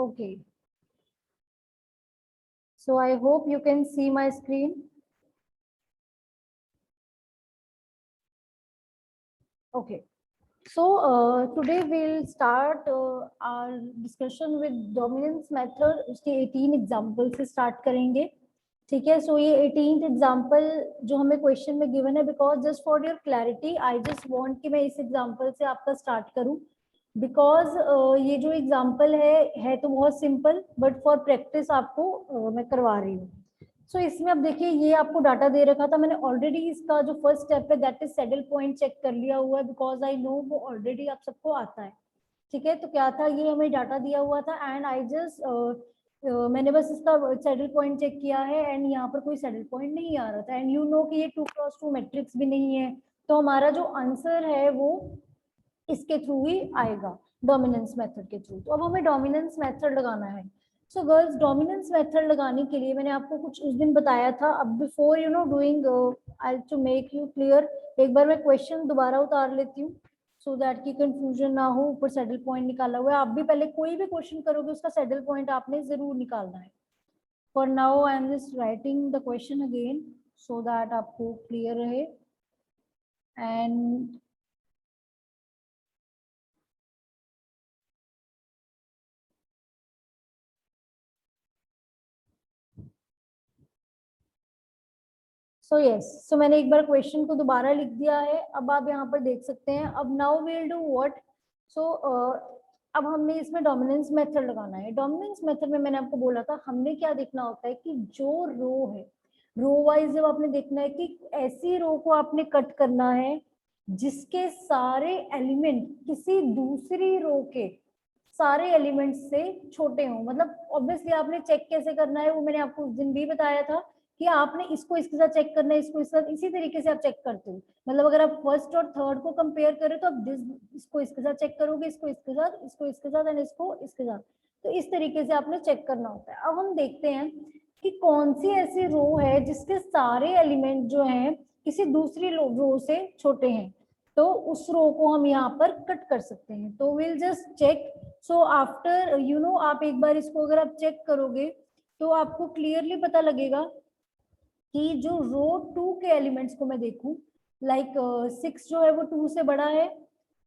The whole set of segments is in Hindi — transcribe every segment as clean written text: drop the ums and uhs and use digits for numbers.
Okay. So I hope you can see my screen. Okay. So today we'll start our discussion with dominance method. उसके 18 एग्जाम्पल से स्टार्ट करेंगे. ठीक है. सो ये 18th एग्जाम्पल जो हमें क्वेश्चन में गिवन है, because just for your clarity I just want कि मैं इस एग्जाम्पल से आपका स्टार्ट करूं, बिकॉज ये जो एग्जाम्पल है तो बहुत सिंपल, बट फॉर प्रैक्टिस आपको मैं करवा रही हूँ. सो इसमें अब देखिए, ये आपको डाटा दे रखा था. मैंने ऑलरेडी इसका जो फर्स्ट स्टेप है that is saddle point check कर लिया हुआ है, बिकॉज आई नो वो ऑलरेडी आप सबको आता है. ठीक है. तो क्या था, ये हमें डाटा दिया हुआ था एंड आई जस्ट मैंने बस इसका सैडल पॉइंट चेक किया है एंड यहाँ पर कोई सैडल पॉइंट नहीं आ रहा था. एंड यू नो कि ये 2x2 मैट्रिक्स भी नहीं है, तो हमारा जो आंसर है वो इसके थ्रू ही आएगा, डोमिनेंस मेथड के थ्रू. तो अब हमें डोमिनेंस मेथड लगाना है. सो गर्ल्स, डोमिनेंस मेथड लगाने के लिए मैंने आपको कुछ उस दिन बताया था. अब before you know doing, I to make you clear, एक बार मैं क्वेश्चन दोबारा उतार लेती हूँ सो दैट की कंफ्यूजन ना हो. ऊपर सैडल पॉइंट निकाला हुआ है, आप भी पहले कोई भी क्वेश्चन करोगे उसका सैडल पॉइंट आपने जरूर निकालना है. For now I am just writing the question again so that आपको क्लियर रहे. एंड सो यस, सो मैंने एक बार क्वेश्चन को दोबारा लिख दिया है. अब आप यहाँ पर देख सकते हैं. अब नाउ विल डू व्हाट. सो अब हमने इसमें डोमिनेंस मेथड लगाना है. डोमिनेंस मेथड में मैंने आपको बोला था हमने क्या देखना होता है कि जो रो है, रो वाइज जब आपने देखना है कि ऐसी रो को आपने कट करना है जिसके सारे एलिमेंट किसी दूसरी रो के सारे एलिमेंट्स से छोटे हों. मतलब ऑब्वियसली आपने चेक कैसे करना है वो मैंने आपको उस दिन भी बताया था कि आपने इसको इसके साथ चेक करना है, इसको इसके साथ, इसी तरीके से आप चेक करते हो. मतलब अगर आप फर्स्ट और थर्ड को कंपेयर करें तो आप इसको इसके साथ चेक करोगे, इसको इसके साथ, इसको इसके साथ एंड इसको इसके साथ. तो इस तरीके से आपने चेक करना होता है. अब हम देखते हैं कि कौन सी ऐसी रो है जिसके सारे एलिमेंट जो हैं किसी दूसरी रो से छोटे हैं, तो उस रो को हम यहाँ पर कट कर सकते हैं. तो will just check. So after you know, आप एक बार इसको अगर आप चेक करोगे तो आपको क्लियरली पता लगेगा कि जो रो 2 के एलिमेंट्स को मैं देखूं, लाइक 6 जो है वो 2 से बड़ा है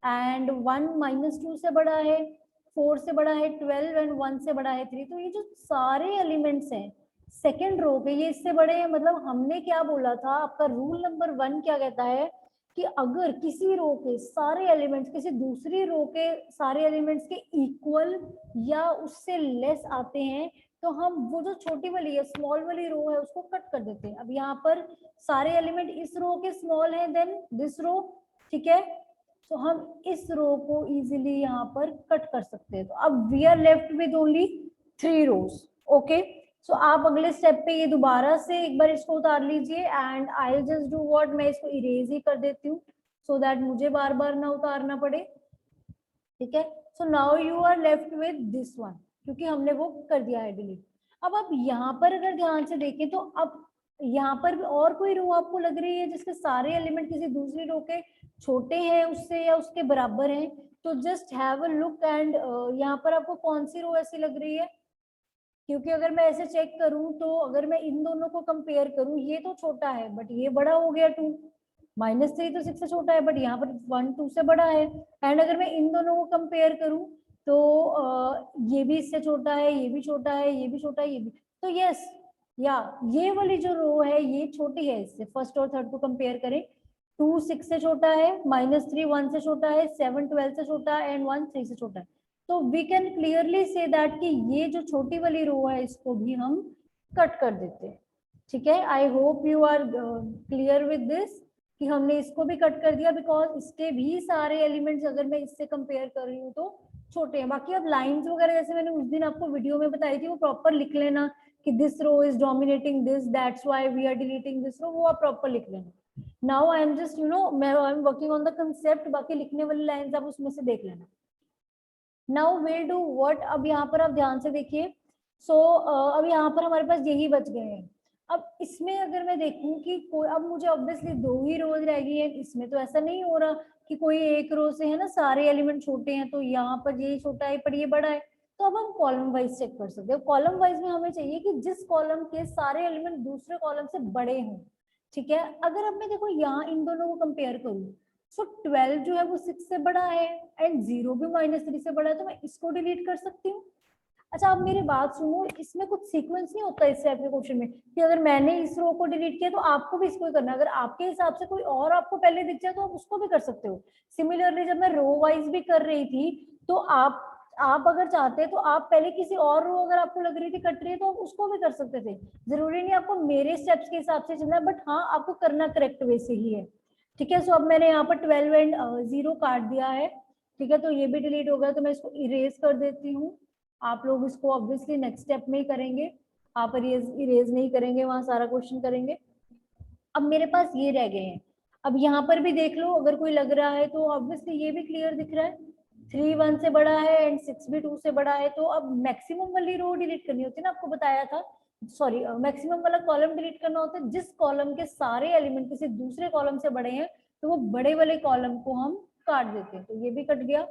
एंड 1 -2 से बड़ा है, 4 से बड़ा है 12 एंड 1 से बड़ा है 3. तो ये जो सारे एलिमेंट्स हैं सेकेंड रो के ये इससे बड़े हैं. मतलब हमने क्या बोला था, आपका रूल नंबर 1 क्या कहता है कि अगर किसी रो के सारे एलिमेंट्स किसी दूसरी रो के सारे एलिमेंट्स के इक्वल या उससे लेस आते हैं तो हम वो जो छोटी वाली है, स्मॉल वाली रो है, उसको कट कर देते हैं. अब यहाँ पर सारे एलिमेंट इस रो के स्मॉल हैं देन दिस रो. ठीक है. तो हम इस रो को इजीली यहाँ पर कट कर सकते हैं. तो अब we are left with only 3 rows. Okay. So आप अगले स्टेप पे ये दोबारा से एक बार इसको उतार लीजिए and I just do what, मैं इसको इरेज ही कर देती हूँ सो दैट मुझे बार बार ना उतारना पड़े. ठीक है. So now you are left with this one, क्योंकि हमने वो कर दिया है डिलीट. अब आप यहाँ पर अगर ध्यान से देखें तो अब यहाँ पर भी और कोई रो आपको लग रही है जिसके सारे एलिमेंट किसी दूसरी रो के छोटे हैं उससे या उसके बराबर हैं, तो just have a look and यहाँ पर आपको कौन सी रो ऐसी लग रही है. क्योंकि अगर मैं ऐसे चेक करूं तो अगर मैं इन दोनों को कंपेयर करूं, ये तो छोटा है बट ये बड़ा हो गया 2, -3 तो 6 से छोटा है बट यहाँ पर 1 2 से बड़ा है. एंड अगर मैं इन दोनों को कंपेयर करूं तो ये भी इससे छोटा है, ये भी छोटा है, ये भी छोटा है, ये भी. तो यस, या ये वाली जो रो है ये छोटी है इससे. फर्स्ट और थर्ड को कंपेयर करें, 2 6 से छोटा है, -3 1 से छोटा है, 7 12 से छोटा है एंड 1 3 से छोटा है. तो we can clearly see that कि ये जो छोटी वाली रो है इसको भी हम कट कर देते हैं. ठीक है. I hope you are clear with this कि हमने इसको भी कट कर दिया बिकॉज इसके भी सारे एलिमेंट्स अगर मैं इससे कंपेयर कर रही हूँ तो छोटे हैं. बाकी अब लाइंस वगैरह जैसे मैंने उस दिन आपको वीडियो में बताई थी वो प्रॉपर लिख लेना कि this row is dominating this, that's why we are deleting this row, वो आप प्रॉपर लिख लेना. Now I am just you know मैं I am working on the concept, बाकी लिखने वाली लाइंस आप उसमें से देख लेना. Now will do what. अब यहाँ पर आप ध्यान से देखिए. सो अब यहाँ पर हमारे पास यही बच गए हैं. अब इसमें अगर मैं देखूं कि कोई, अब मुझे ऑब्वियसली 2 ही रोज रह गई है. इसमें तो ऐसा नहीं हो रहा कि कोई एक रो से है ना सारे एलिमेंट छोटे हैं तो यहाँ पर ये छोटा है पर ये बड़ा है. तो अब हम कॉलम वाइज चेक कर सकते हैं। कॉलम वाइज में हमें चाहिए कि जिस कॉलम के सारे एलिमेंट दूसरे कॉलम से बड़े हों, ठीक है। अगर अब मैं देखो यहाँ इन दोनों को कंपेयर करूँ, सो 12 जो है वो 6 से बड़ा है एंड 0 भी -3 से बड़ा है, तो मैं इसको डिलीट कर सकती हूँ। अच्छा अब मेरी बात सुनो, इसमें कुछ सीक्वेंस नहीं होता इस टाइप के क्वेश्चन में कि अगर मैंने इस रो को डिलीट किया तो आपको भी इसको ही करना है। अगर आपके हिसाब से कोई और आपको पहले दिख जाए तो आप उसको भी कर सकते हो। सिमिलरली जब मैं रो वाइज भी कर रही थी तो आप अगर चाहते तो आप पहले किसी और रो अगर आपको लग रही थी कट रही है तो आप उसको भी कर सकते थे। जरूरी नहीं आपको मेरे स्टेप्स के हिसाब से चलना है, बट हाँ आपको करना करेक्ट वे से ही है, ठीक है। सो अब मैंने यहाँ पर 12 एंड 0 काट दिया है, ठीक है। तो ये भी डिलीट हो गया, तो मैं इसको इरेज कर देती हूँ। आप लोग इसको ऑब्वियसली नेक्स्ट स्टेप में ही करेंगे, आप इरेज नहीं करेंगे, वहां सारा क्वेश्चन करेंगे। अब मेरे पास ये रह गए हैं। अब यहाँ पर भी देख लो, अगर कोई लग रहा है तो ऑब्वियसली ये भी क्लियर दिख रहा है, 3 1 से बड़ा है एंड 6 भी 2 से बड़ा है। तो अब मैक्सिमम वाली रो डिलीट करनी होती है ना, आपको बताया था, सॉरी मैक्सिमम वाला कॉलम डिलीट करना होता है जिस कॉलम के सारे एलिमेंट किसी दूसरे कॉलम से बड़े हैं, तो वो बड़े वाले कॉलम को हम काट देते हैं। तो ये भी कट गया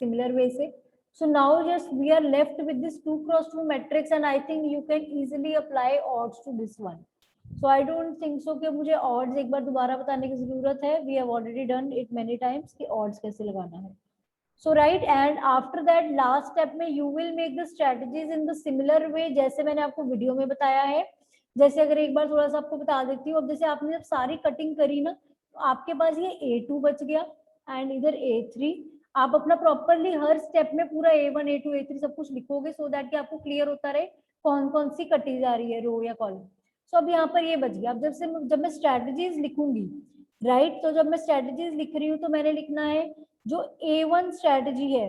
सिमिलर वे से। So now just we are left with this 2 cross 2 matrix and I think you can easily apply odds to this one. So I don't think so कि मुझे odds एक बार दोबारा बताने की जरूरत है, we have already done it many times कि odds कैसे लगाना है। So right, and after that last step में you will make the strategies in the similar way जैसे मैंने आपको वीडियो में बताया है। जैसे अगर एक बार थोड़ा सा आपको बता देती हूँ, अब जैसे आपने जब सारी कटिंग करी ना तो आपके पास ये A2 बच गया एंड इधर A3। आप अपना प्रॉपरली हर स्टेप में पूरा A1 A2 A3 सब कुछ लिखोगे सो दैट कि आपको क्लियर होता रहे कौन कौन सी कटी जा रही है रो या कॉलम। सो अब यहाँ पर ये बच गया। अब जब मैं स्ट्रेटजीज लिखूंगी, राइट, तो जब मैं स्ट्रेटजीज लिख रही हूँ तो मैंने लिखना है जो A1 स्ट्रेटजी है,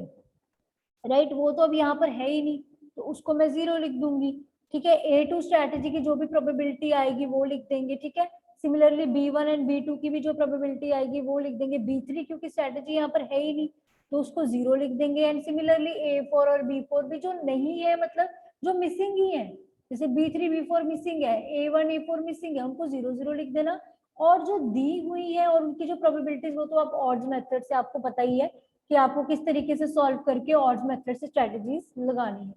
राइट, वो तो अब यहाँ पर है ही नहीं तो उसको मैं 0 लिख दूंगी, ठीक है। A2 स्ट्रेटजी की जो भी प्रोबेबिलिटी आएगी वो लिख देंगे, ठीक है। सिमिलरली B1 एंड B2 की भी जो प्रोबेबिलिटी आएगी वो लिख देंगे। B3 क्योंकि स्ट्रेटजी यहाँ पर है ही नहीं तो उसको 0 लिख देंगे। एंड सिमिलरली A4 और B4 भी जो नहीं है, मतलब जो मिसिंग ही है, जैसे B3 B4 मिसिंग है, A1 A4 मिसिंग है, उनको 0 0 लिख देना। और जो दी हुई है और उनकी जो प्रोबेबिलिटीज वो तो आप ऑड्स मेथड से आपको पता ही है कि आपको किस तरीके से सॉल्व करके ऑड्स मेथड से स्ट्रेटजीज लगानी है।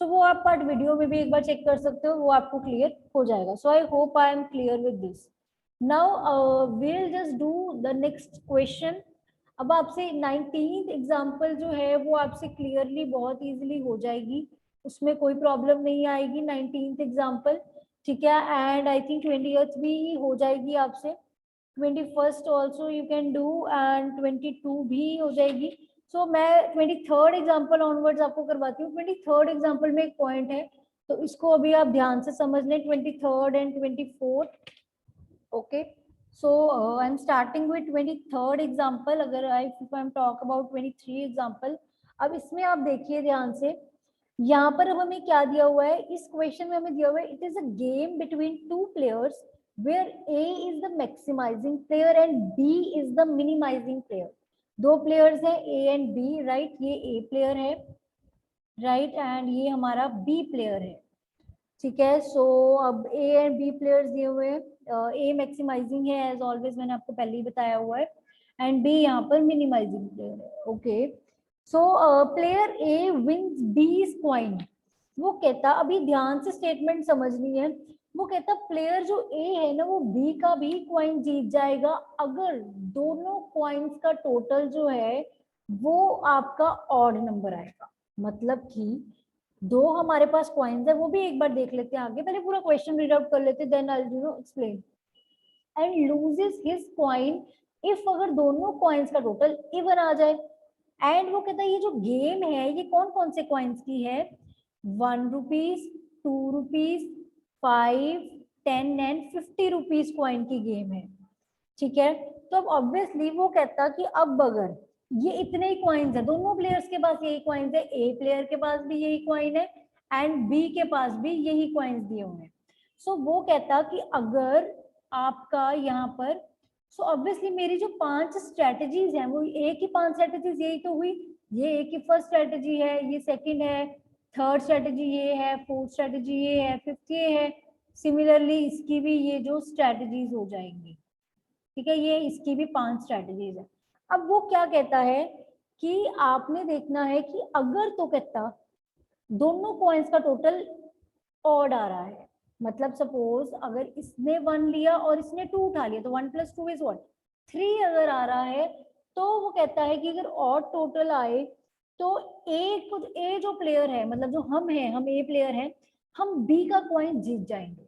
सो वो आप पार्ट वीडियो में भी एक बार चेक कर सकते हो, वो आपको क्लियर हो जाएगा। So I hope I am clear with this. Now we'll just do the next question। अब आपसे 19th एग्जाम्पल जो है वो आपसे क्लियरली बहुत इजीली हो जाएगी, उसमें कोई प्रॉब्लम नहीं आएगी। 19th एग्जाम्पल, ठीक है। एंड आई थिंक 20th भी हो जाएगी आपसे, 21st also you can do and 22 भी हो जाएगी। सो मैं 23rd एग्जाम्पल ऑनवर्ड्स आपको करवाती हूँ। 23rd एग्जाम्पल में एक पॉइंट है तो इसको अभी आप ध्यान से समझ लें, 23rd and 24th। Okay, so I am starting with 23rd example. अगर I am talk about 23 example, अब इसमें आप देखिए ध्यान से, यहाँ पर अब हमें क्या दिया हुआ है, इस क्वेश्चन में हमें दिया हुआ है it is a game between two players where A is the maximizing player and B is the minimizing player। दो प्लेयर्स हैं A एंड B, राइट, ये A प्लेयर है, राइट, एंड ये हमारा B प्लेयर है, ठीक है। सो अब A एंड B प्लेयर्स दिए हुए हैं, A मैक्सिमाइजिंग है एज ऑलवेज, मैंने आपको पहले ही बताया हुआ है, एंड B यहाँ पर मिनिमाइजिंग प्लेयर है। Okay, so player A wins B's coin. वो कहता, अभी ध्यान से स्टेटमेंट समझनी है, वो कहता प्लेयर जो A है ना वो B का भी कॉइन जीत जाएगा अगर दोनों कॉइन्स का टोटल जो है वो आपका ऑड नंबर आएगा। मतलब कि दो हमारे पास कॉइन्स है, वो भी एक बार देख लेते हैं आगे, पहले पूरा क्वेश्चन रीड आउट कर लेते हैं, then I will explain. And loses his coin if, अगर दोनों कॉइन्स का टोटल इवन आ जाए। एंड वो कहता है ये जो गेम है ये कौन कौन से कॉइन्स की है, 1 rupees, 2 rupees, 5, 10 and 50 rupees coin की गेम है, ठीक है। तो अब ऑब्वियसली वो कहता कि अब अगर ये इतने ही कॉइन्स है, दोनों प्लेयर्स के पास यही कॉइन्स है, ए प्लेयर के पास भी यही कॉइन है एंड बी के पास भी यही कॉइन्स दिए हुए हैं। सो वो कहता कि अगर आपका यहाँ पर, सो ऑब्वियसली मेरी जो 5 स्ट्रेटजीज हैं वो एक ही 5 स्ट्रेटजीज यही तो हुई, ये एक ही फर्स्ट स्ट्रेटजी है, ये सेकंड है, थर्ड स्ट्रेटजी ये है, फोर्थ स्ट्रेटजी ये है, फिफ्थ ये है। सिमिलरली इसकी भी ये जो स्ट्रेटजीज हो जाएंगी, ठीक है, ये इसकी भी 5 स्ट्रेटजीज है। अब वो क्या कहता है कि आपने देखना है कि अगर, तो कहता दोनों कॉइन्स का टोटल ऑड आ रहा है, मतलब सपोज अगर इसने 1 लिया और इसने 2 उठा लिया तो 1 + 2 इज व्हाट 3 अगर आ रहा है, तो वो कहता है कि अगर ऑड टोटल आए तो ए जो प्लेयर है, मतलब जो हम हैं, हम ए प्लेयर हैं, हम बी का कॉइन जीत जाएंगे।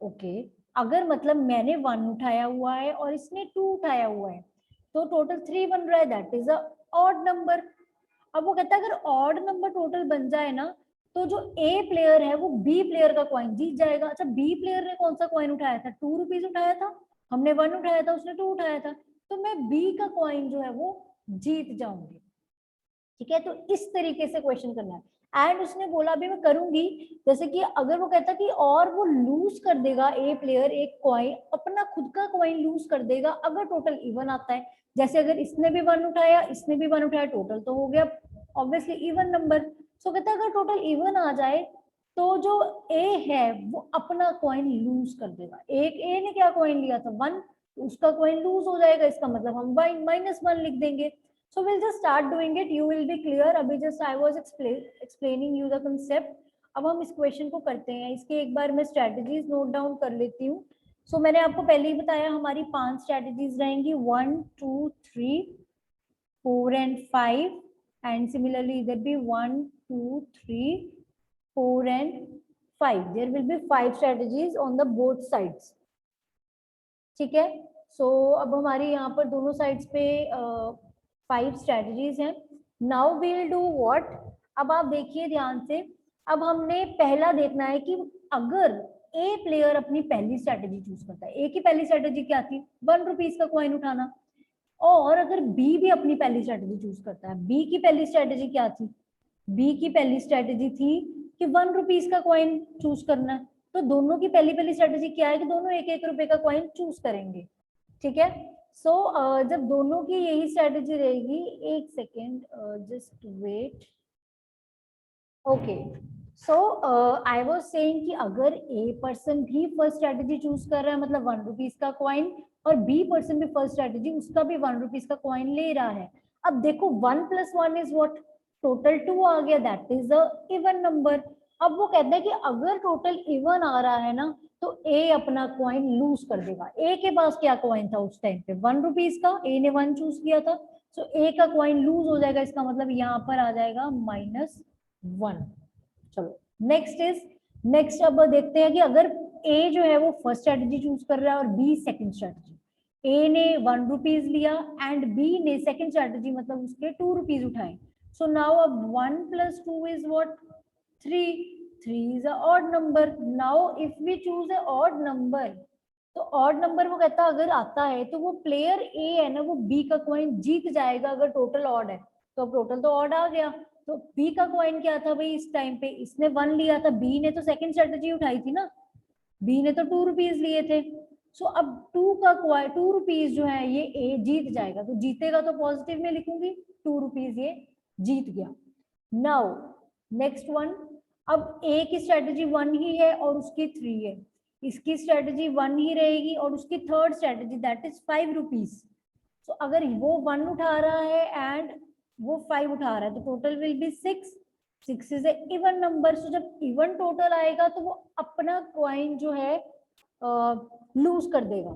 ओके अगर मतलब मैंने 1 उठाया हुआ है और इसने 2 उठाया हुआ है तो टोटल 3 बन रहा है, that is a odd number. अब वो कहता है अगर ऑड नंबर टोटल बन जाए ना तो जो ए प्लेयर है वो बी प्लेयर का कॉइन जीत जाएगा। अच्छा बी प्लेयर ने कौन सा कॉइन उठाया था, 2 रुपीज उठाया था, हमने 1 उठाया था, उसने 2 उठाया था, तो मैं बी का कॉइन जो है वो जीत जाऊंगी। ठीक है, तो इस तरीके से क्वेश्चन करना है। एंड उसने बोला अभी मैं करूंगी, जैसे कि अगर वो कहता कि और वो लूज कर देगा ए प्लेयर एक कॉइन, अपना खुद का कॉइन लूज कर देगा अगर टोटल इवन आता है। जैसे अगर इसने भी 1 उठाया, इसने भी 1 उठाया, टोटल तो हो गया ऑब्वियसली इवन नंबर। सो कहता है अगर टोटल इवन आ जाए तो जो ए है वो अपना कॉइन लूज कर देगा। एक ए ने क्या कॉइन लिया था 1, उसका कॉइन लूज हो जाएगा, इसका मतलब हम -1 लिख देंगे। So we'll just start doing it. You will be clear. अभी just I was explaining you the concept. अब हम इस क्वेश्चन को करते हैं। इसके एक बार मैं स्ट्रेटजीज नोट डाउन कर लेती हूँ। सो मैंने आपको पहले ही बताया हमारी 5 स्ट्रेटजीज रहेंगी, 1 2 3 4 and 5 and similarly इधर भी 1 2 3 4 and 5. There will be 5 strategies on the both sides. ठीक है, सो अब हमारी यहाँ पर दोनों साइड्स पे 5 स्ट्रेटजीज हैं। Now we will do what, अब आप देखिए ध्यान से। अब हमने पहला देखना है कि अगर ए प्लेयर अपनी पहली स्ट्रेटजी चूज करता है, ए की पहली स्ट्रेटजी क्या थी 1 रुपीज का कॉइन उठाना, और अगर बी भी अपनी पहली स्ट्रेटजी चूज करता है, बी की पहली स्ट्रेटजी क्या थी, बी की पहली स्ट्रेटजी थी कि 1 रुपीज का कॉइन चूज करना है, तो दोनों की पहली पहली स्ट्रेटजी क्या है कि दोनों 1-1 रुपए का कॉइन चूज करेंगे। ठीक है, सो जब दोनों की यही स्ट्रेटजी रहेगी, एक second just wait. Okay, so I was saying कि अगर ए पर्सन भी फर्स्ट स्ट्रेटजी चूज कर रहा है, मतलब 1 रुपीज का कॉइन, और बी पर्सन भी फर्स्ट स्ट्रेटजी, उसका भी 1 रुपीज का कॉइन ले रहा है। अब देखो 1 + 1 इज व्हाट, टोटल 2 आ गया, that is a even number. अब वो कहते हैं कि अगर टोटल इवन आ रहा है ना तो ए अपना कॉइन लूज कर देगा। ए के पास क्या कॉइन था उस टाइम पे 1 रुपीज का, ए ने 1 चूज किया था, सो ए का कॉइन लूज हो जाएगा, इसका मतलब यहाँ पर आ जाएगा -1। चलो नेक्स्ट अब देखते हैं कि अगर ए जो है वो फर्स्ट स्ट्रेटजी चूज कर रहा है और बी सेकंड स्ट्रेटजी। ए ने 1 रुपीज लिया एंड बी ने सेकंड स्ट्रेटजी मतलब उसके 2 रुपीज उठाए। सो नाउ अब 1 + 2 is what 3, 3 is a odd number. Now if we choose a odd number, तो ऑड नंबर वो कहता है अगर आता है तो वो प्लेयर ए है ना वो बी का कॉइन जीत जाएगा अगर टोटल ऑड है। तो अब टोटल तो ऑड आ गया, तो बी का कॉइन क्या था भाई इस टाइम पे, इसने 1 लिया था, बी ने तो सेकंड स्ट्रेटजी उठाई थी ना, बी ने तो 2 रुपीज लिए थे। सो अब 2 रुपीज जो है ये ए जीत जाएगा, तो जीतेगा तो पॉजिटिव में लिखूंगी, 2 रुपीज ये जीत गया। नाउ नेक्स्ट वन, अब ए की स्ट्रेटजी 1 ही है और उसकी 3 है, इसकी स्ट्रेटजी 1 ही रहेगी और उसकी third strategy that is 5 rupees. So अगर वो 1 उठा रहा है एंड वो 5 उठा रहा है तो total will be 6, 6 is a even number. So जब इवन टोटल आएगा तो वो अपना कॉइन जो है लूज कर देगा।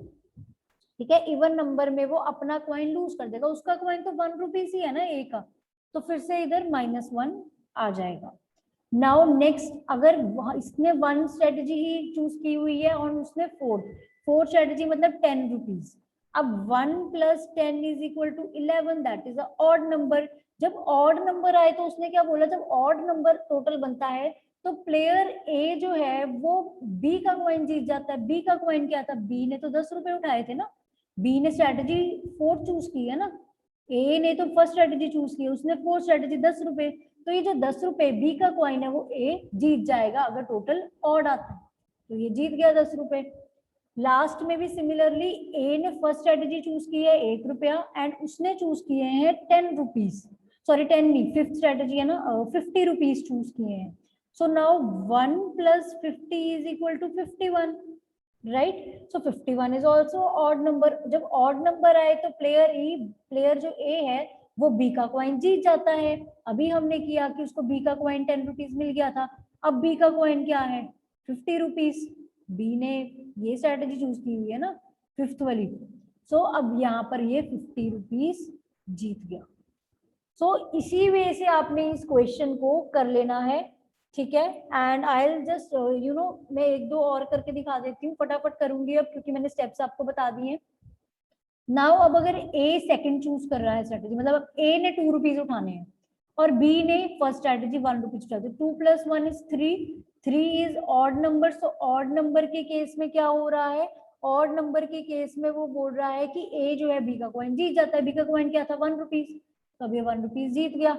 ठीक है, इवन नंबर में वो अपना कॉइन लूज कर देगा, उसका कॉइन तो 1 रुपीज ही है ना ए का, तो फिर से इधर -1 आ जाएगा। नाउ नेक्स्ट, अगर इसने 1 स्ट्रेटजी ही चूज की हुई है और उसने 4 स्ट्रेटजी मतलब 10 रुपीज। अब 1 + 10 is equal to 11, that is a odd number. जब ऑड नंबर आए तो उसने क्या बोला, जब ऑड नंबर टोटल बनता है तो प्लेयर ए जो है वो बी का कॉइन जीत जाता है। बी का कॉइन क्या था, बी ने तो 10 रुपए उठाए थे ना, बी ने स्ट्रेटजी 4 चूज की है ना, ए ने तो फर्स्ट स्ट्रेटजी चूज की, उसने 4 स्ट्रेटजी 10 रुपए, तो ये जो 10 रुपए बी का कॉइन है वो ए जीत जाएगा अगर टोटल ऑड आता है, तो ये जीत गया 10 रुपए। लास्ट में भी सिमिलरली ए ने फर्स्ट स्ट्रेटजी चूज की है 1 रुपया एंड उसने चूज किए हैं 10 रुपीज, सॉरी 10 नहीं, फिफ्थ स्ट्रेटजी है ना, 50 रुपीज चूज किए हैं। So now 1 + 50 is equal to 51, right. So 51 is also odd number. जब ऑड नंबर आए तो प्लेयर जो ए है वो बी का कॉइन जीत जाता है। अभी हमने किया कि उसको बी का कॉइन 10 रुपीज मिल गया था, अब बी का कॉइन क्या है 50 रुपीज। बी ने ये स्ट्रेटेजी चूज की हुई है ना, फिफ्थ वाली। सो अब यहाँ पर ये 50 रुपीज जीत गया। सो इसी वे से आपने इस क्वेश्चन को कर लेना है, ठीक है। एंड आई विल जस्ट मैं एक दो और करके दिखा देती हूँ, फटाफट करूंगी अब क्योंकि मैंने स्टेप्स आपको बता दिए। नाउ अब अगर ए सेकंड चूज कर रहा है स्ट्रेटेजी, मतलब अब ए ने 2 रुपीज उठाने हैं और बी ने फर्स्ट स्ट्रेटेजी 1 रुपीज उठाते, 2 + 1 = 3, 3 is odd number. So odd number के केस में क्या हो रहा है, ऑड नंबर के केस में वो बोल रहा है कि ए जो है बी का कॉइन जीत जाता है। बी का कॉइन क्या था 1 रुपीज, तो अब ये 1 रुपीज जीत गया,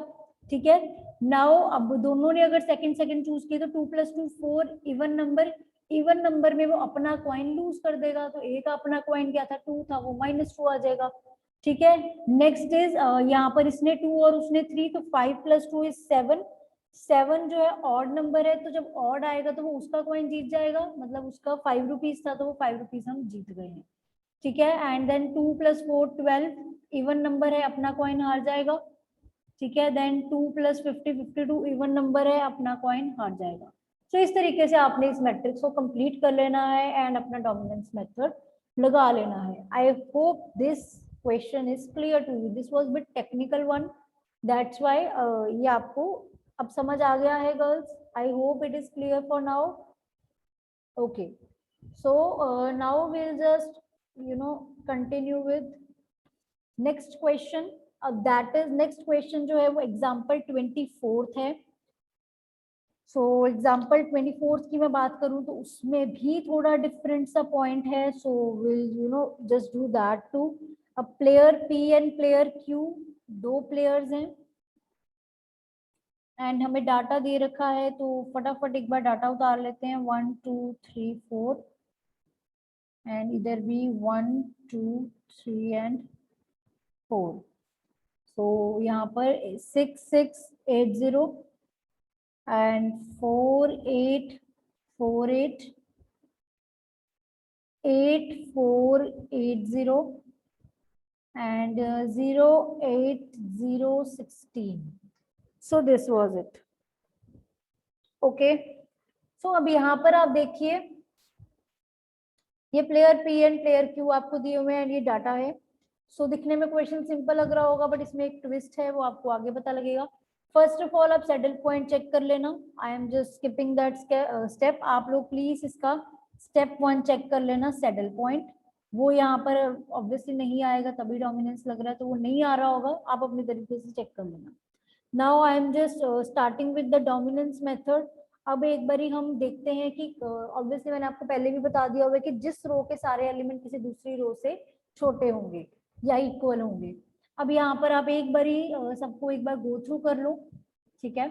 ठीक है। नाउ अब दोनों ने अगर सेकंड सेकंड चूज किया तो 2 + 2 4, इवन नंबर। इवन नंबर में वो अपना कॉइन लूज कर देगा, तो ए का अपना कॉइन क्या था 2 था, वो -2 आ जाएगा, ठीक है। नेक्स्ट इज यहाँ पर इसने 2 और उसने 3, तो 5 + 2 = 7। 7 जो है ऑड नंबर है, तो जब ऑड आएगा तो वो उसका कॉइन जीत जाएगा, मतलब उसका 5 रुपीज था तो वो 5 रुपीज हम जीत गए हैं, ठीक है। एंड देन 2 + 4 12, इवन नंबर है, अपना कॉइन हार जाएगा, ठीक है। देन 2 + 50 52, इवन नंबर है, अपना कॉइन हार जाएगा। तो इस तरीके से आपने इस मैट्रिक्स को कंप्लीट कर लेना है एंड अपना डोमिनेंस मेथड लगा लेना है। I hope this question is clear to you. This was bit technical one, that's why ये आपको अब समझ आ गया है girls. I hope it is clear for now. Okay, so now we'll just continue with next question. That is next question जो है वो एग्जाम्पल 24 है। सो एग्जाम्पल 24 की मैं बात करूं तो उसमें भी थोड़ा डिफरेंट सा पॉइंट है। So will just do that too. अब player P and player Q, दो प्लेयर्स हैं एंड हमें डाटा दे रखा है, तो फटाफट एक बार डाटा उतार लेते हैं। 1 2 3 4 एंड इधर भी 1 2 3 एंड 4। सो यहाँ पर 6 6 8 0 and 4 8 4 8 8 4 8 0 and 0 8 0 16. So this was it. Okay. So अब यहाँ पर आप देखिए, ये player P and player Q आपको दिए हुए हैं, ये डाटा है। सो दिखने में क्वेश्चन सिंपल लग रहा होगा, बट इसमें एक ट्विस्ट है, वो आपको आगे पता लगेगा। फर्स्ट ऑफ ऑल आप सैडल पॉइंट चेक कर लेना। आई am just skipping that step. आप लोग प्लीज इसका स्टेप 1 चेक कर लेना, सैडल पॉइंट। वो यहाँ पर ऑब्वियसली नहीं आएगा, तभी डोमिनेंस लग रहा है, तो वो नहीं आ रहा होगा, आप अपने तरीके से चेक कर लेना। Now I am just starting with the dominance method. अब एक बारी हम देखते हैं कि ऑब्वियसली मैंने आपको पहले भी बता दिया हुआ है कि जिस रो के सारे एलिमेंट किसी दूसरी रो से छोटे होंगे या इक्वल होंगे। अब यहाँ पर आप एक बारी सबको एक बार गो थ्रू कर लो, ठीक है।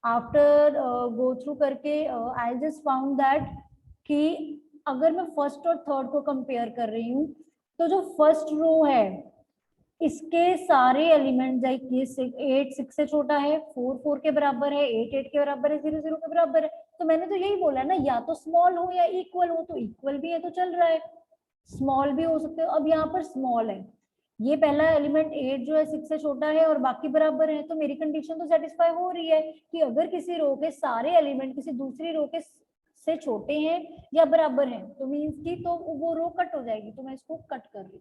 आफ्टर गो थ्रू करके आई जस्ट फाउंड दैट कि अगर मैं फर्स्ट और थर्ड को कंपेयर कर रही हूँ, तो जो फर्स्ट रो है इसके सारे एलिमेंट, लाइक ये 8 6 से छोटा है, 4 4 के बराबर है, 8 8 के बराबर है, 0 0 के बराबर है। तो मैंने तो यही बोला ना, या तो स्मॉल हो या इक्वल हो, तो इक्वल भी है तो चल रहा है, स्मॉल भी हो सकते हो। अब यहाँ पर स्मॉल है, ये पहला एलिमेंट 8 जो है 6 से छोटा है और बाकी बराबर है, तो मेरी कंडीशन तो सेटिस्फाई हो रही है कि अगर किसी रो के सारे एलिमेंट किसी दूसरी रो के से छोटे हैं या बराबर हैं, तो मीन्स की तो वो रो कट हो जाएगी, तो मैं इसको कट कर रही हूँ,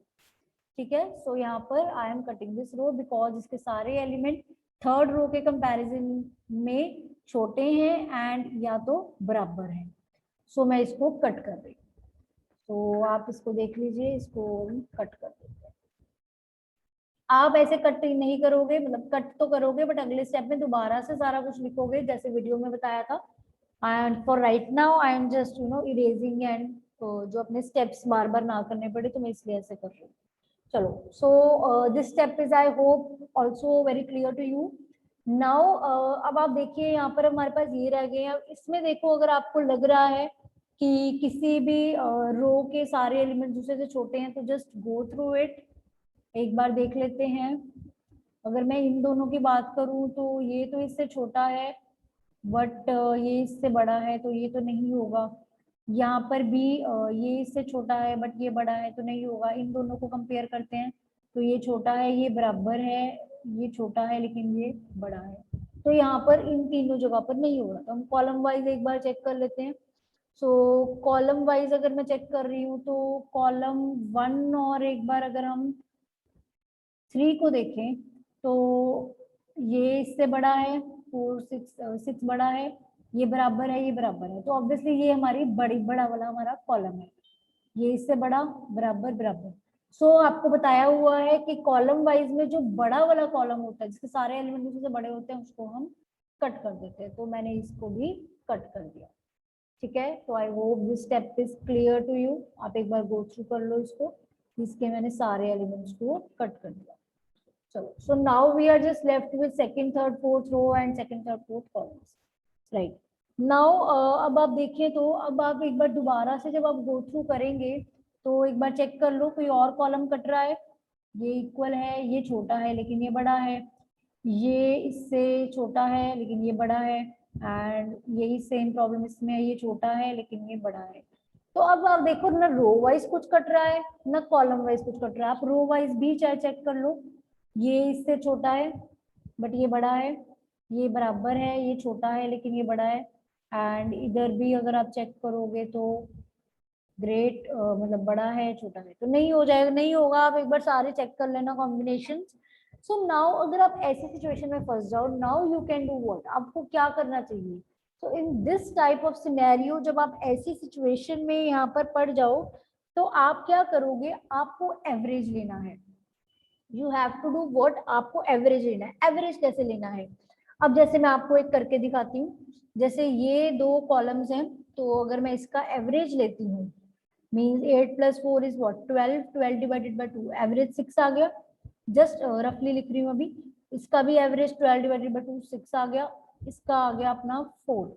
ठीक है। सो यहाँ पर I am cutting this row because इसके सारे एलिमेंट थर्ड रो के कंपैरिजन में छोटे हैं एंड या तो बराबर हैं। सो मैं इसको कट कर रही हूँ, तो आप इसको देख लीजिए, इसको कट कर देते हैं। आप ऐसे कट नहीं करोगे, मतलब कट तो करोगे बट अगले स्टेप में दोबारा से सारा कुछ लिखोगे जैसे वीडियो में बताया था। And for right now I am just erasing and जो अपने स्टेप्स बार बार ना करने पड़े, तो मैं इसलिए ऐसे कर रही हूँ। चलो, so this step is I hope also very clear to you now. अब आप देखिए यहाँ पर हमारे पास ये रह गए हैं। इसमें देखो, अगर आपको लग रहा है कि किसी भी रो के सारे एलिमेंट दूसरे से छोटे हैं, तो जस्ट गो थ्रू इट, एक बार देख लेते हैं। अगर मैं इन दोनों की बात करूं तो ये तो इससे छोटा है, बट ये इससे बड़ा है, तो ये तो नहीं होगा। यहाँ पर भी ये इससे छोटा है बट ये बड़ा है, तो नहीं होगा। इन दोनों को कंपेयर करते हैं, तो ये छोटा है, ये बराबर है, ये छोटा है लेकिन ये बड़ा है। तो यहाँ पर इन तीनों जगह पर नहीं हो रहा, तो हम कॉलम वाइज एक बार चेक कर लेते हैं। सो कॉलम वाइज अगर मैं चेक कर रही हूँ तो कॉलम 1 और एक बार अगर हम 3 को देखें तो ये इससे बड़ा है, 4 6 बड़ा है, ये बराबर है, ये बराबर है, तो ऑब्वियसली ये हमारी बड़ा वाला हमारा कॉलम है, ये इससे बड़ा, बराबर बराबर। सो आपको बताया हुआ है कि कॉलम वाइज में जो बड़ा वाला कॉलम होता है जिसके सारे एलिमेंट उससे बड़े होते हैं उसको हम कट कर देते हैं, तो मैंने इसको भी कट कर दिया। ठीक है, तो I hope this step is clear to you. आप एक बार गो थ्रू कर लो इसको, इसके मैंने सारे एलिमेंट्स को कट कर दिया। चलो, so now we are just left with second third fourth row and second third fourth columns, right. Now अब आप देखिए तो अब आप एक बार दोबारा से जब आप गो थ्रू करेंगे तो एक बार चेक कर लो कोई और कॉलम कट रहा है, ये इक्वल है, ये छोटा है लेकिन ये बड़ा है, ये इससे छोटा है लेकिन ये बड़ा है, एंड यही सेम प्रॉब्लम इसमें है, ये छोटा है लेकिन ये बड़ा है। तो अब आप देखो ना रो वाइज कुछ कट रहा है ना कॉलम वाइज कुछ कट रहा है, आप रो वाइज भी चाहे चेक कर लो, ये इससे छोटा है बट ये बड़ा है, ये बराबर है, ये छोटा है लेकिन ये बड़ा है, एंड इधर भी अगर आप चेक करोगे तो ग्रेट मतलब बड़ा है छोटा है, तो नहीं हो जाएगा, नहीं होगा। आप एक बार सारे चेक कर लेना कॉम्बिनेशन। सो नाउ अगर आप ऐसी सिचुएशन में फंस जाओ, now you can do what, आपको क्या करना चाहिए। So in this type of scenario जब आप ऐसी सिचुएशन में यहाँ पर पड़ जाओ तो आप क्या करोगे, आपको एवरेज लेना है। You have to do what, आपको एवरेज लेना है। एवरेज कैसे लेना है, अब जैसे मैं आपको एक करके दिखाती हूँ। जैसे ये दो कॉलम्स हैं, तो अगर मैं इसका एवरेज लेती हूँ means 8 + 4 is what 12, 12 divided by 2 average 6 आ गया। जस्ट रफली लिख रही हूँ अभी, इसका भी एवरेज 12 डिवाइडेड बाय 2 6 आ गया, इसका आ गया अपना 4,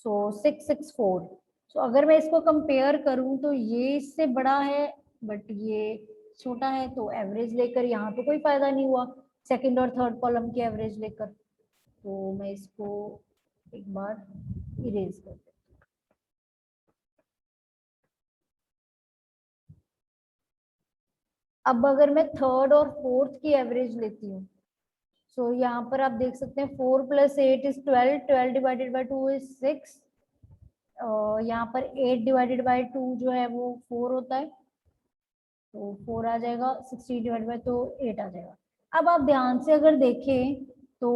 सो 6 6 4। सो अगर मैं इसको कंपेयर करूं तो ये इससे बड़ा है बट ये छोटा है, तो एवरेज लेकर यहाँ तो कोई फायदा नहीं हुआ सेकंड और थर्ड कॉलम की एवरेज लेकर, तो मैं इसको एक बार इरेज कर देती हूँ। अब अगर मैं थर्ड और फोर्थ की एवरेज लेती हूँ, सो यहाँ पर आप देख सकते हैं 4 + 8 इज 12, 12 डिवाइडेड बाय 2 इज 6, यहाँ पर 8 डिवाइडेड बाय 2 जो है वो 4 होता है, तो 4 आ जाएगा, 16 डिवाइड बाय तो 8 आ जाएगा। अब आप ध्यान से अगर देखें तो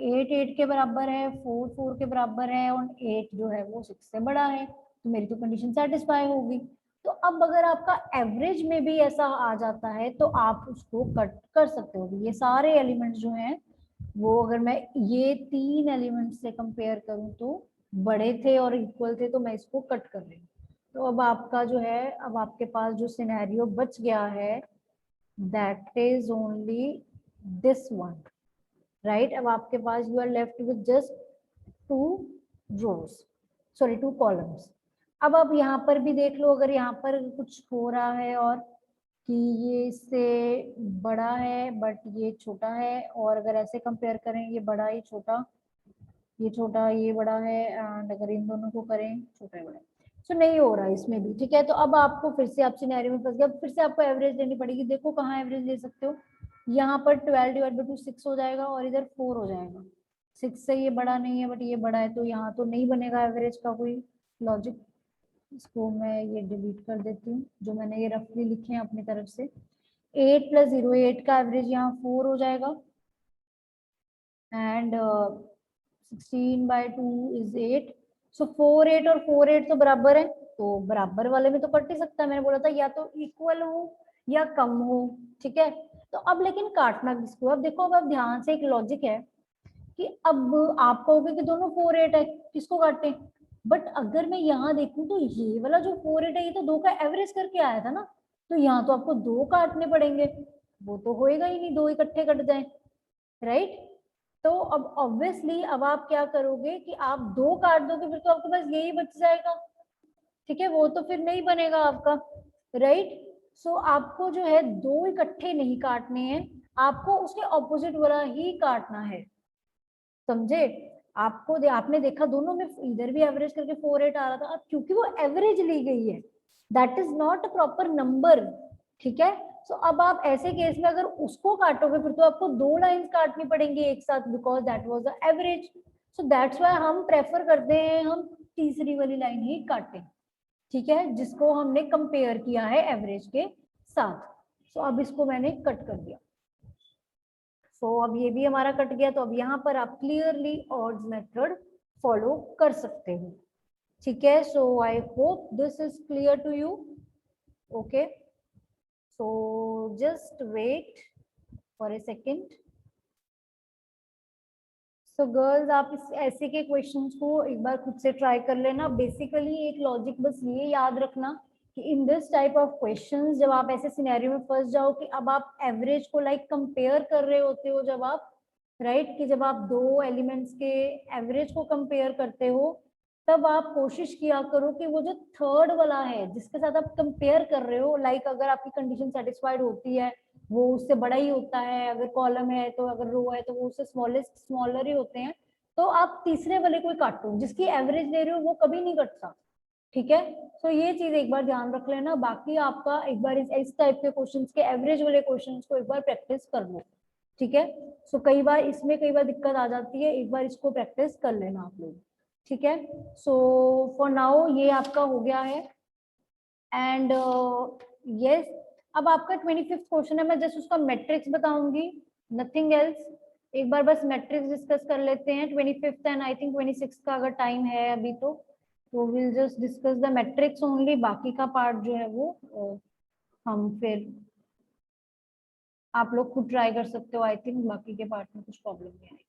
8 8 के बराबर है, 4 4 के बराबर है और 8 जो है वो 6 से बड़ा है, तो मेरी तो कंडीशन सेटिस्फाई होगी। तो अब अगर आपका एवरेज में भी ऐसा आ जाता है तो आप उसको कट कर सकते हो। ये सारे एलिमेंट्स जो हैं वो अगर मैं ये 3 एलिमेंट्स से कंपेयर करूं तो बड़े थे और इक्वल थे, तो मैं इसको कट कर रही हूँ। तो अब आपका जो है, अब आपके पास जो सिनेरियो बच गया है that is only this one, right. अब आपके पास you are left with just 2 rows, sorry 2 columns. अब आप यहाँ पर भी देख लो, अगर यहाँ पर कुछ हो रहा है और कि ये इससे बड़ा है बट ये छोटा है, और अगर ऐसे कंपेयर करें ये बड़ा ये छोटा, ये छोटा ये बड़ा है, एंड अगर इन दोनों को करें छोटा है बड़ा, सो नहीं हो रहा है इसमें भी। ठीक है, तो अब आपको फिर से आप सिनेरियो में फंस गए, फिर से आपको एवरेज लेनी पड़ेगी। देखो कहाँ एवरेज ले सकते हो, यहाँ पर 12 डिवाइड बाई 2 6 हो जाएगा और इधर 4 हो जाएगा। 6 से ये बड़ा नहीं है बट ये बड़ा है, तो यहाँ तो नहीं बनेगा एवरेज का कोई लॉजिक। इसको मैं ये डिलीट कर देती हूँ जो मैंने ये रफली लिखे हैं अपनी तरफ से। 8 + 0 8 का एवरेज यहाँ 4 हो जाएगा, एंड 16/2 इज 8, सो 4 8 और 4 8 तो बराबर है, तो बराबर वाले में तो कट ही सकता है। मैंने बोला था या तो इक्वल हो या कम हो। ठीक है, तो अब लेकिन काटना किसको, अब देखो अब ध्यान से एक लॉजिक है कि अब आप कहोगे कि दोनों 4 8 है, किसको काटे, बट अगर मैं यहाँ देखूं तो ये वाला जो 4 8 है ये तो 2 का एवरेज करके आया था ना, तो यहाँ तो आपको 2 काटने पड़ेंगे, वो तो होएगा ही नहीं, 2 इकट्ठे कट जाए, राइट। तो अब ऑब्वियसली अब आप क्या करोगे कि आप 2 काट दोगे, फिर तो आपके पास यही बच जाएगा। ठीक है, वो तो फिर नहीं बनेगा आपका, राइट। सो आपको जो है 2 इकट्ठे नहीं काटने हैं, आपको उसके ऑपोजिट वाला ही काटना है, समझे। आपने देखा दोनों में इधर भी एवरेज करके 4 8 आ रहा था, अब क्योंकि वो एवरेज ली गई है, that is not a proper number. ठीक है, सो अब आप ऐसे केस में अगर उसको काटोगे फिर तो आपको 2 लाइंस काटनी पड़ेंगी एक साथ, because that was the average. So that's why हम प्रेफर करते हैं हम तीसरी वाली लाइन ही काटें, ठीक है, जिसको हमने कंपेयर किया है एवरेज के साथ। सो अब इसको मैंने कट कर दिया। सो अब ये भी हमारा कट गया। तो अब यहाँ पर आप क्लियरली ऑड्स मेथड फॉलो कर सकते हो, ठीक है। So I hope this is clear to you. Okay, so just wait for a second. So girls, आप इस ऐसे के क्वेश्चंस को एक बार खुद से ट्राई कर लेना। बेसिकली एक लॉजिक बस ये याद रखना कि इन दिस टाइप ऑफ क्वेश्चंस जब आप ऐसे सिनेरियो में फंस जाओ कि अब आप एवरेज को लाइक कंपेयर कर रहे होते हो, जब आप राइट कि जब आप दो एलिमेंट्स के एवरेज को कंपेयर करते हो, तब आप कोशिश किया करो कि वो जो थर्ड वाला है जिसके साथ आप कंपेयर कर रहे हो, लाइक अगर आपकी कंडीशन सेटिस्फाइड होती है वो उससे बड़ा ही होता है, अगर कॉलम है तो, अगर रो है तो वो उससे स्मॉलर ही होते हैं, तो आप तीसरे वाले को काटो, जिसकी एवरेज ले रहे हो वो कभी नहीं कटता, ठीक है। तो ये चीज एक बार ध्यान रख लेना। बाकी आपका एक बार इस टाइप के क्वेश्चंस के एवरेज वाले क्वेश्चंस को एक बार प्रैक्टिस कर लो, ठीक है। सो कई बार इसमें कई बार दिक्कत आ जाती है, एक बार इसको प्रैक्टिस कर लेना आप लोग, ठीक है। सो फॉर नाउ ये आपका हो गया है। एंड यस, अब आपका 25th क्वेश्चन है, मैं जस्ट उसका मैट्रिक्स बताऊंगी, नथिंग एल्स। एक बार बस मैट्रिक्स डिस्कस कर लेते हैं 25th and I think 26th का, अगर टाइम है अभी तो will just discuss the matrix only. बाकी का पार्ट जो है वो हम फिर आप लोग खुद ट्राई कर सकते हो। आई थिंक बाकी के पार्ट में कुछ प्रॉब्लम नहीं आएगी,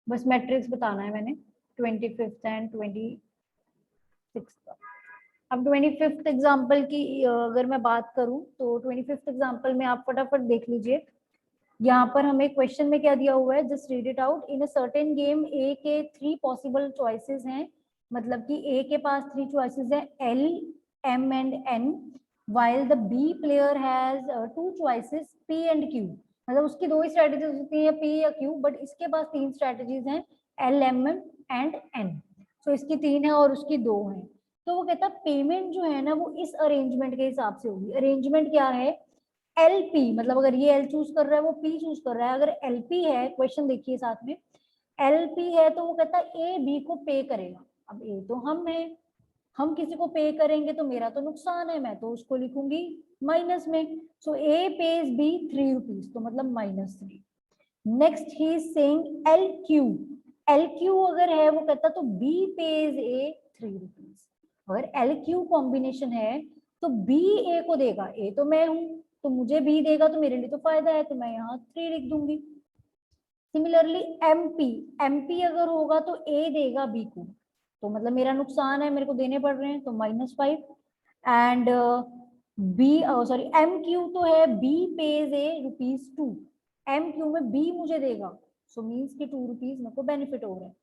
बस मैट्रिक्स बताना है मैंने 25th एंड 26th का। अब 25th एग्जाम्पल की अगर मैं बात करूं तो 25th एग्जाम्पल में आप फटाफट देख लीजिए। यहाँ पर हमें क्वेश्चन में क्या दिया हुआ है, just read it out. In a certain game A के 3 पॉसिबल चॉइसेस हैं, मतलब कि ए के पास 3 चॉइसेस हैं, L, M and N, while the B player has 2 choices P and Q। मतलब उसकी 2 ही स्ट्रेटेजीज होती है, P या Q, बट इसके पास 3 स्ट्रेटेजीज हैं, L, M एंड N। सो इसकी 3 है और उसकी 2 है। तो वो कहता है पेमेंट जो है ना वो इस अरेंजमेंट के हिसाब से होगी। अरेंजमेंट क्या है, LP, मतलब अगर ये L चूज कर रहा है वो P चूज कर रहा है। अगर LP है, क्वेश्चन देखिए साथ में, LP है तो वो कहता है A B को पे करेगा। अब A तो हम है, हम किसी को पे करेंगे तो मेरा तो नुकसान है, मैं तो उसको लिखूंगी माइनस में। सो ए पेज बी 3 रुपीज, तो मतलब -3। Next he is saying L Q, L Q अगर है वो कहता तो बी पेज ए 3 रुपीज। अगर एल क्यू कॉम्बिनेशन है तो बी ए को देगा, ए तो मैं हूं तो मुझे बी देगा, तो मेरे लिए तो फायदा है, तो मैं यहाँ 3 लिख दूंगी। सिमिलरली एमपी, एमपी अगर होगा तो ए देगा बी को, तो मतलब मेरा नुकसान है, मेरे को देने पड़ रहे हैं, तो -5। And B sorry M Q तो है B pays A ₹2, M Q में बी मुझे देगा, सो मीन्स कि 2 रुपीज मेरे को बेनिफिट हो रहा है।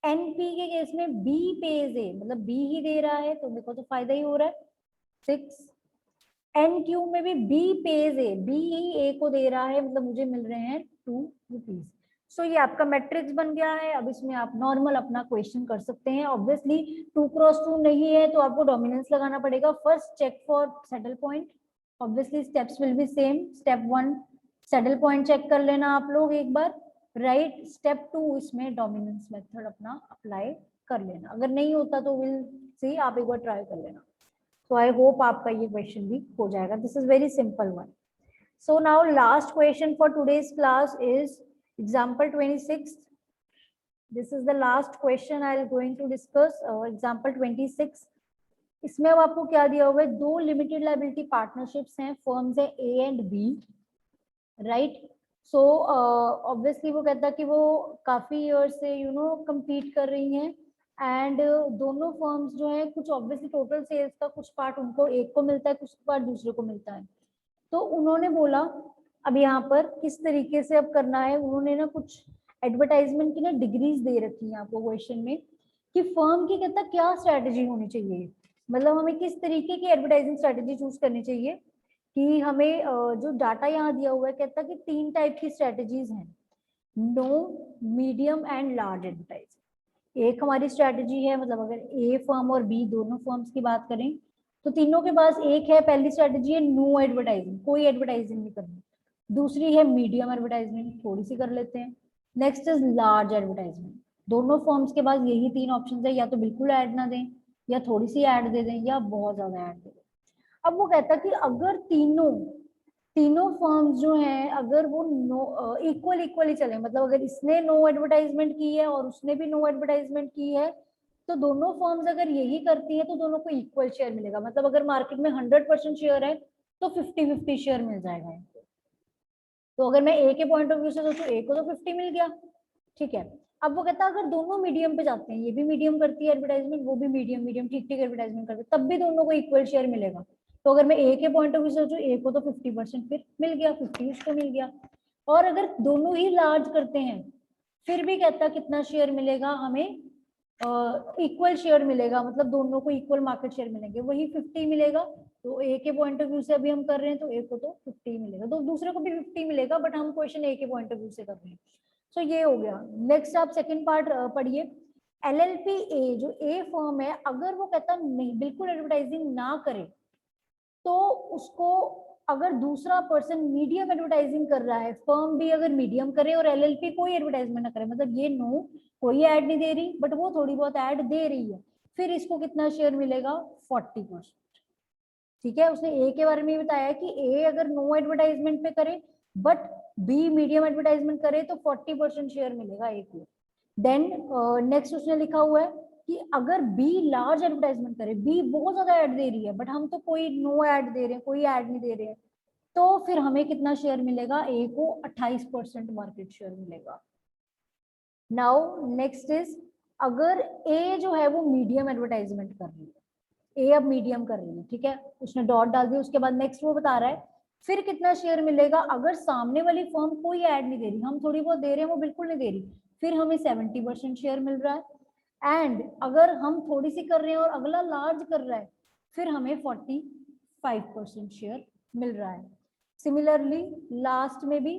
एनपी के केस में बी पेज ए, मतलब बी ही दे रहा है तो मेरे को तो फायदा ही हो रहा है, 6। एन क्यू में भी बी पेज ए, बी ही ए को दे रहा है, मतलब मुझे मिल रहे हैं 2 रुपीज। सो ये आपका मैट्रिक्स बन गया है। अब इसमें आप नॉर्मल अपना क्वेश्चन कर सकते हैं। ऑब्वियसली 2x2 नहीं है तो आपको डोमिनेंस लगाना पड़ेगा। First check for saddle point, obviously steps will be same. Step 1 saddle point check कर लेना आप लोग एक बार, राइट। स्टेप 2 इसमें डोमिनेंस मेथड अपना अप्लाई कर लेना, अगर नहीं होता तो विल सी, आप एक बार ट्राई कर लेना। So I hope आपका ये क्वेश्चन भी हो जाएगा। This is very simple one. So now last question for today's class is example 26. This is the last question I am going to discuss. Example 26. इसमें अब आपको क्या दिया हुआ है, 2 लिमिटेड लाइबिलिटी पार्टनरशिप्स हैं, फर्म्स है A and B, right. So obviously वो कहता है कि वो काफी ईयर से compete कर रही हैं, एंड दोनों फर्म्स जो है कुछ ऑब्वियसली टोटल सेल्स का कुछ पार्ट उनको एक को मिलता है, कुछ पार्ट दूसरे को मिलता है। तो उन्होंने बोला अब यहाँ पर किस तरीके से अब करना है, उन्होंने ना कुछ एडवर्टाइजमेंट की ना डिग्रीज दे रखी है आपको क्वेश्चन में, कि फर्म की कहता क्या स्ट्रेटेजी होनी चाहिए, मतलब हमें किस तरीके की एडवर्टाइजिंग स्ट्रेटेजी चूज करनी चाहिए। कि हमें जो डाटा यहाँ दिया हुआ है कहता कि 3 टाइप की स्ट्रेटेजीज हैं, no, medium and large advertising. एक हमारी स्ट्रेटेजी है, मतलब अगर ए फर्म और बी दोनों फर्म्स की बात करें तो तीनों के पास एक है, पहली स्ट्रेटेजी है नो एडवर्टाइजिंग, कोई एडवर्टाइजिंग नहीं करनी। दूसरी है मीडियम एडवर्टाइजमेंट, थोड़ी सी कर लेते हैं। Next is large advertisement. दोनों फॉर्म्स के पास यही तीन ऑप्शन है, या तो बिल्कुल ऐड ना दें, या थोड़ी सी ऐड दे दें, या बहुत ज्यादा ऐड दे दें। अब वो कहता है कि अगर तीनों फर्म्स जो हैं अगर वो नो इक्वल इक्वली चले, मतलब अगर इसने नो एडवर्टाइजमेंट की है और उसने भी नो एडवर्टाइजमेंट की है, तो दोनों फर्म्स अगर यही करती है तो दोनों को इक्वल शेयर मिलेगा। मतलब अगर मार्केट में 100% शेयर है तो 50-50 शेयर मिल जाएगा इनको। तो अगर मैं ए के पॉइंट ऑफ व्यू से सोचूं, ए को तो 50 मिल गया, ठीक है। अब वो कहता है अगर दोनों मीडियम पे जाते हैं, ये भी मीडियम करती है एडवर्टाइजमेंट, वो भी मीडियम मीडियम ठीक ठीक एडवर्टाइजमेंट करते हैं, तब भी दोनों को इक्वल शेयर मिलेगा। तो अगर मैं ए के पॉइंट ऑफ व्यू से सोचूं, ए को तो 50% फिर मिल गया, 50 उसको मिल गया। और अगर दोनों ही लार्ज करते हैं, फिर भी कहता कितना शेयर मिलेगा हमें, इक्वल शेयर मिलेगा, मतलब दोनों को इक्वल मार्केट शेयर मिलेंगे, वही 50 मिलेगा। तो ए के पॉइंट ऑफ व्यू से अभी हम कर रहे हैं तो ए को तो 50 मिलेगा, तो दूसरे को भी 50 मिलेगा, बट हम क्वेश्चन ए के पॉइंट ऑफ व्यू से कर रहे हैं। सो ये हो गया। नेक्स्ट आप सेकंड पार्ट पढ़िए। एलएलपी ए, जो ए फर्म है, अगर वो कहता नहीं बिल्कुल एडवर्टाइजिंग ना करे, तो उसको अगर दूसरा पर्सन मीडियम एडवर्टाइजिंग कर रहा है, फर्म भी अगर मीडियम करे और एलएलपी कोई एडवर्टाइजमेंट ना करे, मतलब ये नो कोई ऐड नहीं दे रही बट वो थोड़ी बहुत ऐड दे रही है, फिर इसको कितना शेयर मिलेगा, 40%। ठीक है, उसने ए के बारे में बताया कि ए अगर नो एडवर्टाइजमेंट पे करे बट बी मीडियम एडवर्टाइजमेंट करे तो 40% शेयर मिलेगा ए को। देन नेक्स्ट उसने लिखा हुआ है कि अगर बी लार्ज एडवर्टाइजमेंट करे, बी बहुत ज्यादा ऐड दे रही है बट हम तो कोई नो ऐड दे रहे हैं, कोई ऐड नहीं दे रहे हैं, तो फिर हमें कितना शेयर मिलेगा, ए को 28% मार्केट शेयर मिलेगा। नाउ नेक्स्ट इज, अगर ए जो है वो मीडियम एडवर्टाइजमेंट कर रही है, ए अब मीडियम कर रही है, ठीक है, उसने डॉट डाल दिया, उसके बाद नेक्स्ट वो बता रहा है फिर कितना शेयर मिलेगा अगर सामने वाली फर्म कोई ऐड नहीं दे रही, हम थोड़ी बहुत दे रहे हैं, वो बिल्कुल नहीं दे रही, फिर हमें 70% शेयर मिल रहा है। एंड अगर हम थोड़ी सी कर रहे हैं और अगला लार्ज कर रहा है, फिर हमें 45% शेयर मिल रहा है। सिमिलरली लास्ट में भी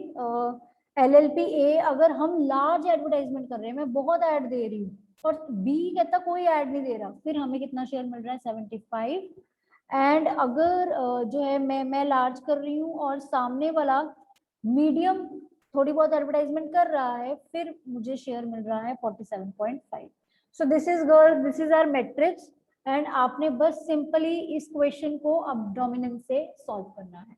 एलएलपी ए, अगर हम लार्ज एडवर्टाइजमेंट कर रहे हैं, मैं बहुत ऐड दे रही हूँ, और बी कहता कोई ऐड नहीं दे रहा, फिर हमें कितना शेयर मिल रहा है, 75। एंड अगर जो है मैं लार्ज कर रही हूँ और सामने वाला मीडियम थोड़ी बहुत एडवर्टाइजमेंट कर रहा है, फिर मुझे शेयर मिल रहा है 47.5। So this is girl, this is our matrix, and आपने बस सिंपली इस क्वेश्चन को अब डोमिनेंस से सॉल्व करना है।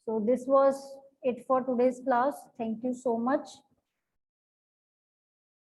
So this was it for today's class. Thank you so much.